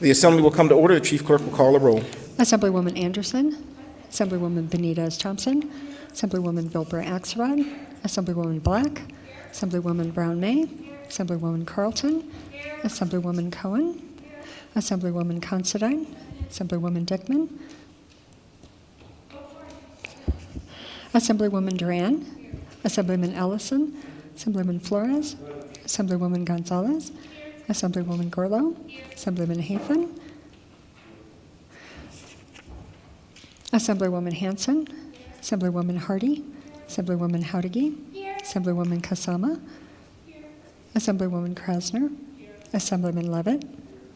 The assembly will come to order. The chief clerk will call the roll. Assemblywoman Anderson, Assemblywoman Benitez-Thompson, Assemblywoman Bilbray-Axelrod, Assemblywoman Black, Assemblywoman Brown-May, Assemblywoman Carlton, Assemblywoman Cohen, Assemblywoman Considine, Assemblywoman Dickman, Assemblywoman Duran, Assemblyman Ellison, Assemblyman Flores, Assemblywoman Gonzalez, Assemblywoman Gorlow, Assemblyman Hafen, Assemblywoman Hanson, Assemblywoman Hardy, Assemblywoman Howdigi, Assemblywoman Kasama, Assemblywoman Krasner, Assemblyman Levitt,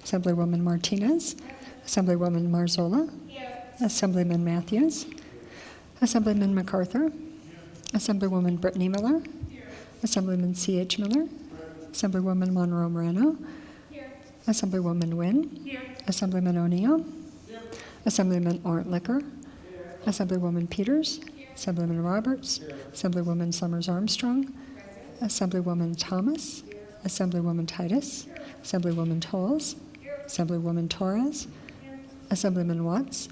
Assemblywoman Martinez, Assemblywoman Marzola, Assemblyman Matthews, Assemblyman MacArthur, Assemblywoman Brittany Miller, Assemblyman C.H. Miller, Assemblywoman Monroe Moreno, Assemblywoman Wynn, Assemblyman O'Neill, Assemblyman Ornt-Licker, Assemblywoman Peters, Assemblyman Roberts, Assemblywoman Summers Armstrong, Assemblywoman Thomas, Assemblywoman Titus, Assemblywoman Tolles, Assemblywoman Torres, Assemblyman Watts,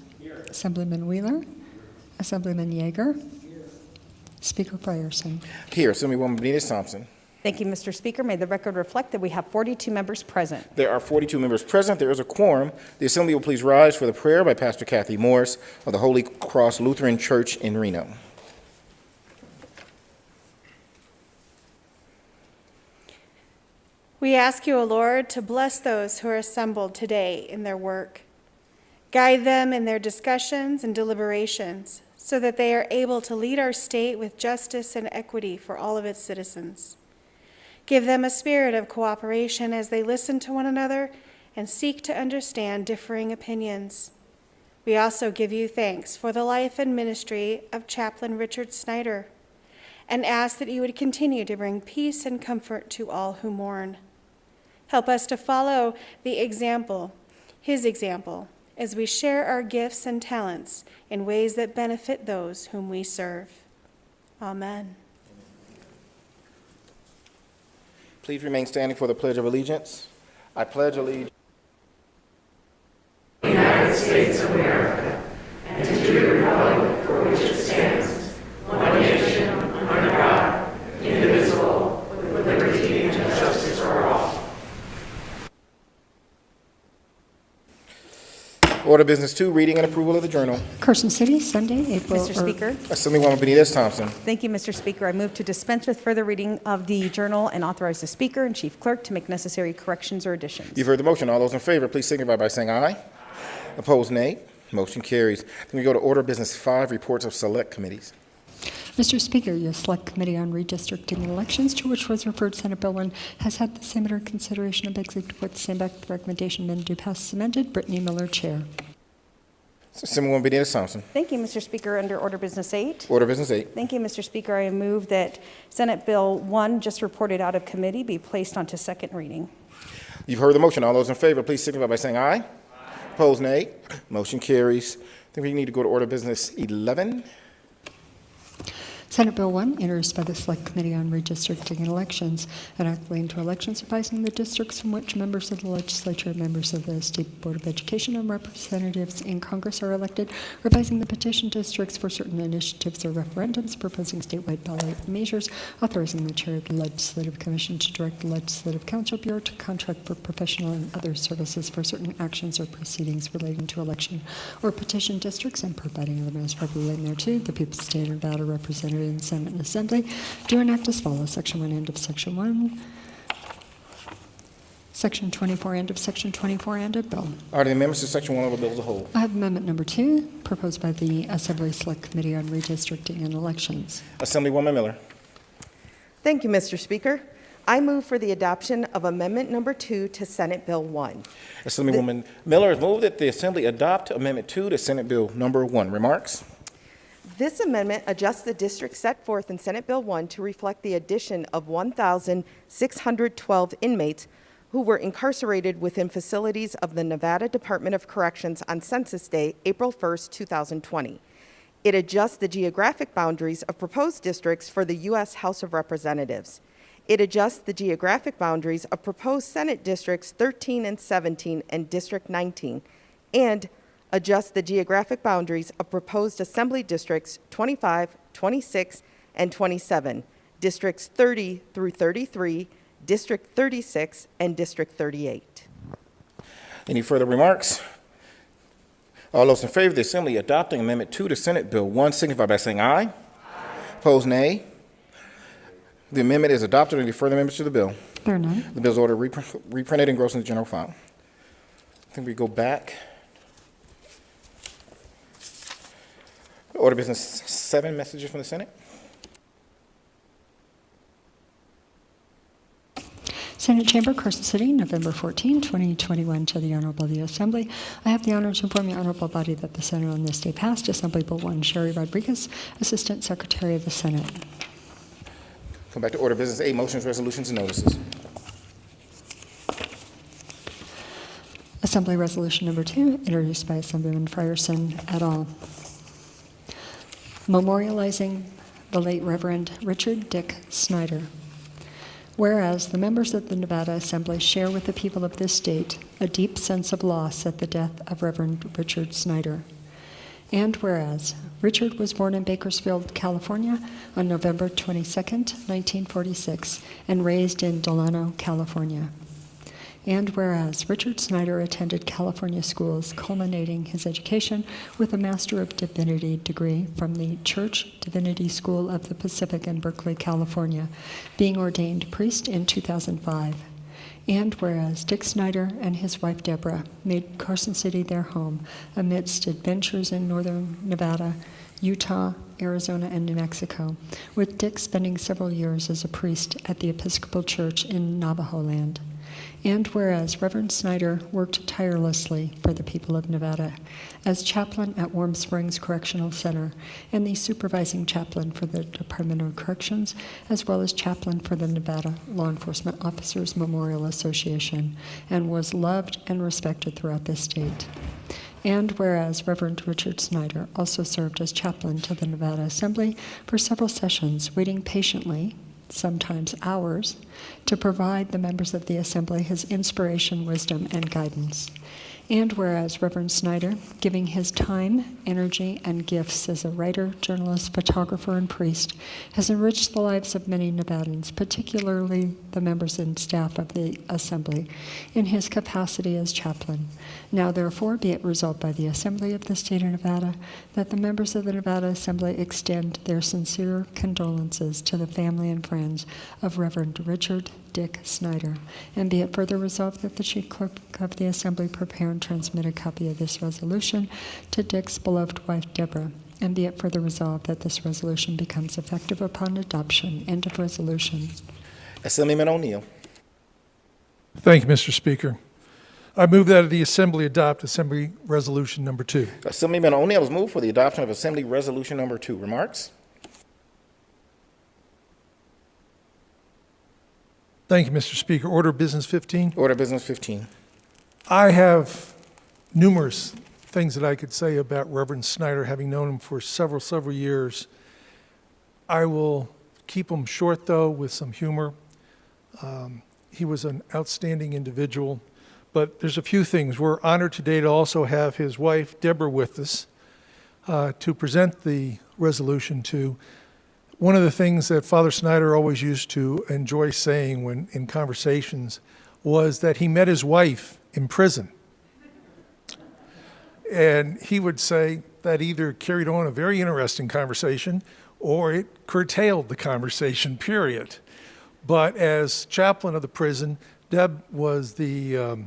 Assemblyman Wheeler, Assemblyman Yeager, Speaker Frierson. Here, Assemblywoman Benitez-Thompson. Thank you, Mr. Speaker. May the record reflect that we have 42 members present. There are 42 members present. There is a quorum. The assembly will please rise for the prayer by Pastor Kathy Morris of the Holy Cross Lutheran Church in Reno. We ask you, O Lord, to bless those who are assembled today in their work. Guide them in their discussions and deliberations so that they are able to lead our state with justice and equity for all of its citizens. Give them a spirit of cooperation as they listen to one another and seek to understand differing opinions. We also give you thanks for the life and ministry of Chaplain Richard Snyder and ask that you would continue to bring peace and comfort to all who mourn. Help us to follow his example, as we share our gifts and talents in ways that benefit those whom we serve. Amen. Please remain standing for the Pledge of Allegiance. I pledge allegiance to the United States of America and to the republic for which it stands, one nation, under God, indivisible, with liberty and justice for all. Order Business 2, reading and approval of the journal. Carson City, Sunday, April. Mr. Speaker. Assemblywoman Benitez-Thompson. Thank you, Mr. Speaker. I move to dispense with further reading of the journal and authorize the Speaker and Chief Clerk to make necessary corrections or additions. You've heard the motion. All those in favor, please signify by saying aye. Opposed, nay. Motion carries. Then we go to Order Business 5, reports of select committees. Mr. Speaker, your Select Committee on Redistricting and Elections, to which was referred Senate Bill 1, has had the same under consideration and begs to put the same back with the recommendation amended to pass as amended. Brittany Miller, Chair. Assemblywoman Benitez-Thompson. Thank you, Mr. Speaker. Under Order Business 8. Order Business 8. Thank you, Mr. Speaker. I move that Senate Bill 1, just reported out of committee, be placed onto second reading. You've heard the motion. All those in favor, please signify by saying aye. Opposed, nay. Motion carries. I think we need to go to Order Business 11. Senate Bill 1, introduced by the Select Committee on Redistricting and Elections, an act relating to elections advising the districts from which members of the legislature, members of the State Board of Education, and representatives in Congress are elected, revising the petition districts for certain initiatives or referendums, proposing statewide ballot measures, authorizing the chair of the Legislative Commission to direct the Legislative Council Bureau to contract for professional and other services for certain actions or proceedings relating to election or petition districts, and providing other matters relating thereto. The people of the state of Nevada represented in the Senate and Assembly do enact as follows. Section 1, end of Section 1. Section 24, end of Section 24, end of bill. Are the amendments to Section 1 of the bill as a whole? I have amendment number 2, proposed by the Assembly Select Committee on Redistricting and Elections. Assemblywoman Miller. Thank you, Mr. Speaker. I move for the adoption of Amendment Number 2 to Senate Bill 1. Assemblywoman Miller has moved that the Assembly adopt Amendment 2 to Senate Bill Number 1. Remarks? This amendment adjusts the district set forth in Senate Bill 1 to reflect the addition of 1,612 inmates who were incarcerated within facilities of the Nevada Department of Corrections on Census Day, April 1st, 2020. It adjusts the geographic boundaries of proposed districts for the U.S. House of Representatives. It adjusts the geographic boundaries of proposed Senate Districts 13 and 17 and District 19, and adjusts the geographic boundaries of proposed Assembly Districts 25, 26, and 27, Districts 30 through 33, District 36, and District 38. Any further remarks? All those in favor of the Assembly adopting Amendment 2 to Senate Bill 1 signify by saying aye. Aye. Opposed, nay. The amendment is adopted. Any further amendments to the bill? There are none. The bill's ordered reprinted and engrossed in the general file. I think we go back. Order business 7, messages from the Senate. Senate Chamber, Carson City, November 14, 2021, to the Honorable the Assembly. I have the honor to inform the Honorable Body that the Senate on this day passed Assembly Bill 1, Sherry Rodriguez, Assistant Secretary of the Senate. Come back to order business 8, motions, resolutions, and notices. Assembly Resolution Number 2, introduced by Assemblyman Frierson et al. Memorializing the late Reverend Richard Dick Snyder. Whereas the members of the Nevada Assembly share with the people of this state a deep sense of loss at the death of Reverend Richard Snyder. And whereas Richard was born in Bakersfield, California on November 22, 1946, and raised in Delano, California. And whereas Richard Snyder attended California schools, culminating his education with a Master of Divinity degree from the Church Divinity School of the Pacific in Berkeley, California, being ordained priest in 2005. And whereas Dick Snyder and his wife Deborah made Carson City their home amidst adventures in northern Nevada, Utah, Arizona, and New Mexico, with Dick spending several years as a priest at the Episcopal Church in Navajo Land. And whereas Reverend Snyder worked tirelessly for the people of Nevada as chaplain at Warm Springs Correctional Center and the supervising chaplain for the Department of Corrections, as well as chaplain for the Nevada Law Enforcement Officers Memorial Association, and was loved and respected throughout this state. And whereas Reverend Richard Snyder also served as chaplain to the Nevada Assembly for several sessions, waiting patiently, sometimes hours, to provide the members of the Assembly his inspiration, wisdom, and guidance. And whereas Reverend Snyder, giving his time, energy, and gifts as a writer, journalist, photographer, and priest, has enriched the lives of many Nevadans, particularly the members and staff of the Assembly, in his capacity as chaplain. Now, therefore, be it resolved by the Assembly of the State of Nevada that the members of the Nevada Assembly extend their sincere condolences to the family and friends of Reverend Richard Dick Snyder, and be it further resolved that the Chief Clerk of the Assembly prepare and transmit a copy of this resolution to Dick's beloved wife, Deborah, and be it further resolved that this resolution becomes effective upon adoption. End of resolution. Assemblyman O'Neill. Thank you, Mr. Speaker. I move that the Assembly adopt Assembly Resolution Number 2. Assemblyman O'Neill has moved for the adoption of Assembly Resolution Number 2. Remarks? Thank you, Mr. Speaker. Order of Business 15. Order business 15. I have numerous things that I could say about Reverend Snyder, having known him for several years. I will keep them short, though, with some humor. He was an outstanding individual, but there's a few things. We're honored today to also have his wife, Deborah, with us to present the resolution to. One of the things that Father Snyder always used to enjoy saying when in conversations was that he met his wife in prison. And he would say that either carried on a very interesting conversation or it curtailed the conversation, period. But as chaplain of the prison, Deb was the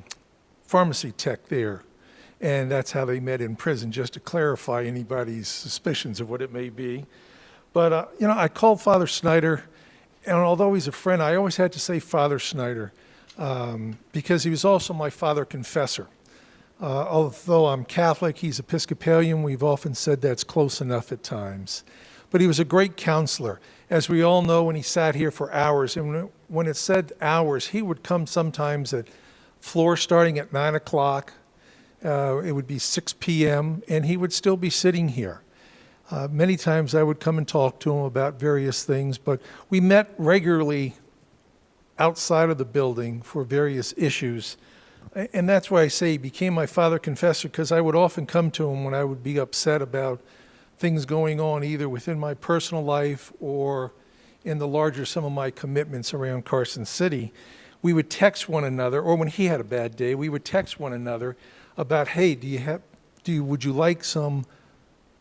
pharmacy tech there. And that's how they met in prison, just to clarify anybody's suspicions of what it may be. But, I called Father Snyder, and although he's a friend, I always had to say Father Snyder because he was also my father confessor. Although I'm Catholic, he's Episcopalian. We've often said that's close enough at times. But he was a great counselor. As we all know, when he sat here for hours, and when it said hours, he would come sometimes at floor starting at 9 o'clock. It would be 6 p.m., and he would still be sitting here. Many times I would come and talk to him about various things, but we met regularly outside of the building for various issues. And that's why I say he became my father confessor, because I would often come to him when I would be upset about things going on either within my personal life or in the larger some of my commitments around Carson City. We would text one another, or when he had a bad day, we would text one another about, hey, would you like some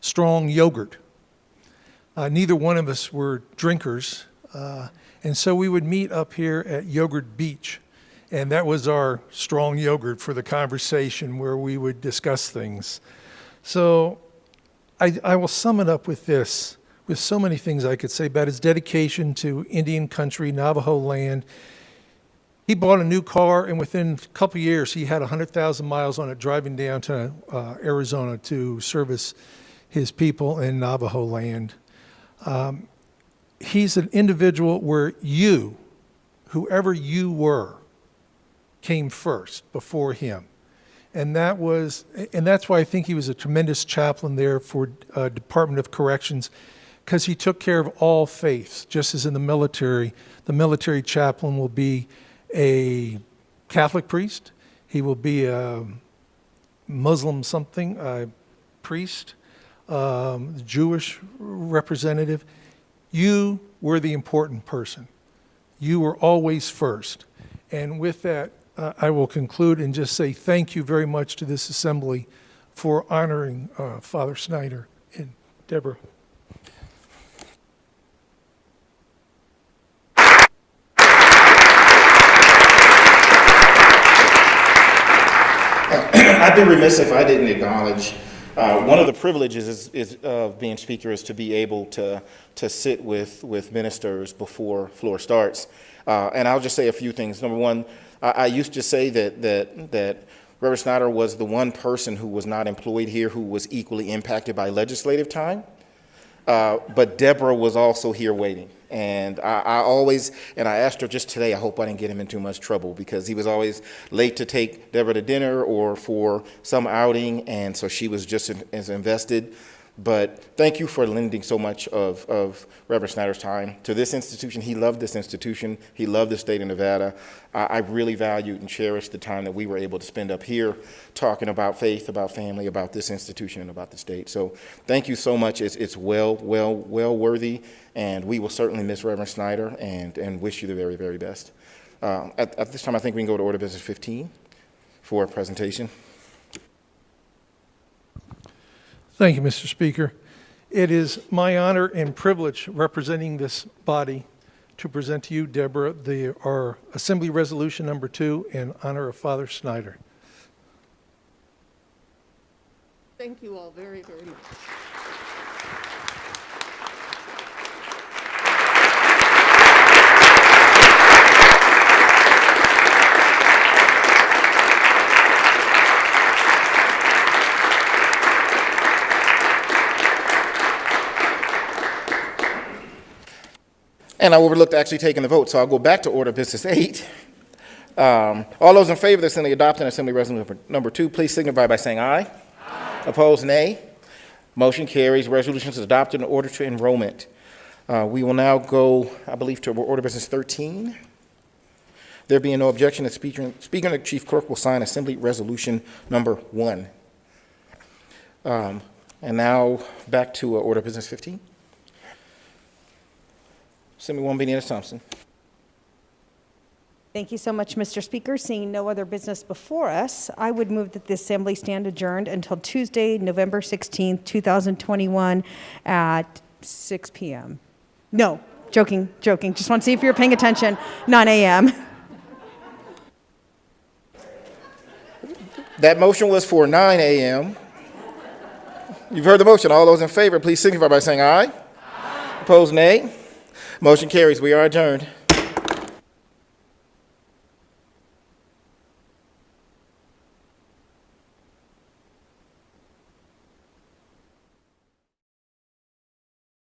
strong yogurt? Neither one of us were drinkers, and so we would meet up here at Yogurt Beach, and that was our strong yogurt for the conversation where we would discuss things. So I will sum it up with this, with so many things I could say about his dedication to Indian country, Navajo land. He bought a new car, and within a couple of years, he had 100,000 miles on it driving down to Arizona to service his people in Navajo land. He's an individual where you, whoever you were, came first before him. And that's why I think he was a tremendous chaplain there for Department of Corrections, because he took care of all faiths, just as in the military chaplain will be a Catholic priest, he will be a Muslim priest, Jewish representative. You were the important person. You were always first. And with that, I will conclude and just say thank you very much to this assembly for honoring Father Snyder and Deborah. I'd be remiss if I didn't acknowledge one of the privileges of being speaker is to be able to sit with ministers before floor starts. And I'll just say a few things. Number one, I used to say that Reverend Snyder was the one person who was not employed here who was equally impacted by legislative time. But Deborah was also here waiting. And I asked her just today, I hope I didn't get him in too much trouble, because he was always late to take Deborah to dinner or for some outing, and so she was just as invested. But thank you for lending so much of Reverend Snyder's time to this institution. He loved this institution. He loved the state of Nevada. I really valued and cherished the time that we were able to spend up here talking about faith, about family, about this institution, and about the state. So thank you so much. It's well worthy, and we will certainly miss Reverend Snyder and wish you the very, very best. At this time, I think we can go to Order Business 15 for a presentation. Thank you, Mr. Speaker. It is my honor and privilege representing this body to present to you, Deborah, our Assembly Resolution number 2 in honor of Father Snyder. Thank you all very, very much. And I overlooked actually taking the vote, so I'll go back to Order Business 8. All those in favor of the Assembly adopting Assembly Resolution number 2, please signify by saying aye. Aye. Opposed, nay. Motion carries. Resolution is adopted in order to enrollment. We will now go, I believe, to Order Business 13. There being no objection, the Speaker and the Chief Clerk will sign Assembly Resolution number 1. And now back to Order Business 15. Assemblywoman Benita Thompson. Thank you so much, Mr. Speaker. Seeing no other business before us, I would move that the Assembly stand adjourned until Tuesday, November 16th, 2021 at 6 p.m. No, joking. Just want to see if you're paying attention. 9 a.m. That motion was for 9 a.m. You've heard the motion. All those in favor, please signify by saying aye. Aye. Opposed, nay. Motion carries. We are adjourned.